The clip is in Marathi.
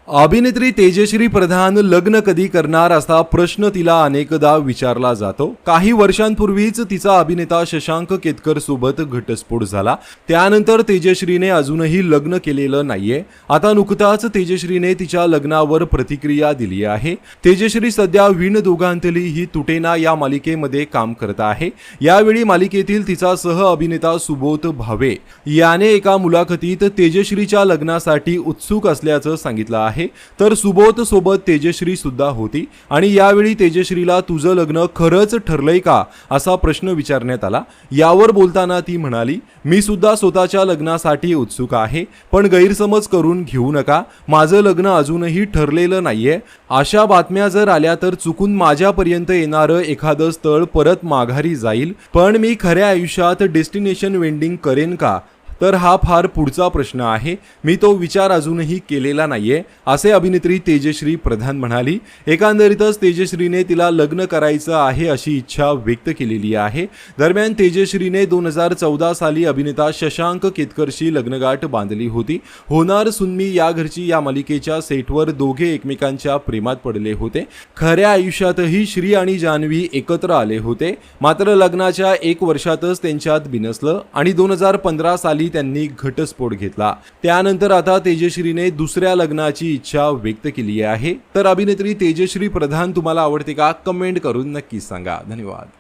अभिनेत्री तेजश्री प्रधान लग्न कधी करणार असा प्रश्न तिला अनेकदा विचारला जातो। काही वर्षांपूर्वीच तिचा अभिनेता शशांक केतकर सोबत घटस्फोट झाला। त्यानंतर तेजश्रीने अजूनही लग्न केलेलं नाहीये। आता नुकताच तेजश्रीने तिच्या लग्नावर प्रतिक्रिया दिली आहे। तेजश्री सध्या विण दोघांतली ही तुटेना या मालिकेमध्ये काम करत आहे। यावेळी मालिकेतील तिचा सह अभिनेता सुबोध भावे याने एका मुलाखतीत तेजश्रीच्या लग्नासाठी उत्सुक असल्याचं सांगितलं आहे। तर सुबोध सोबत तेजश्री सुद्धा होती आणि यावेळी तेजश्रीला तुझं लग्न खरंच ठरलंय का असा प्रश्न विचारण्यात आला। यावर बोलताना ती म्हणाली, मी सुद्धा स्वतःच्या लग्नासाठी उत्सुक आहे, पण गैरसमज करून घेऊ नका, माझं लग्न अजूनही ठरलेलं नाहीये। अशा बातम्या जर आल्या तर चुकून माझ्यापर्यंत येणारं एखादं स्थळ परत माघारी जाईल, पण मी खऱ्या आयुष्यात डेस्टिनेशन वेडिंग करेन का, तर हा फार पुढचा प्रश्न आहे। मी तो विचार अजूनही केलेला नाहीये, असे अभिनेत्री तेजश्री प्रधान म्हणाली। एकंदरीतच तेजश्रीने तिला लग्न करायचं आहे अशी इच्छा व्यक्त केलेली आहे। दरम्यान तेजश्रीने 2014 साली अभिनेता शशांक केतकरशी लग्नगाठ बांधली होती। होणार सुनमी या घरची या मालिकेच्या सेटवर दोघे एकमेकांच्या प्रेमात पडले होते। खऱ्या आयुष्यातही श्री आणि जान्हवी एकत्र आले होते, मात्र लग्नाच्या 1 वर्षातच त्यांच्यात बिनसलं आणि 2015 साली त्यांनी घटस्फोट घेतला। त्यानंतर आता तेजश्रीने दुसऱ्या लग्नाची इच्छा व्यक्त केली आहे। तर अभिनेत्री तेजश्री प्रधान तुम्हाला आवडते का? कमेंट करून नक्की सांगा। धन्यवाद।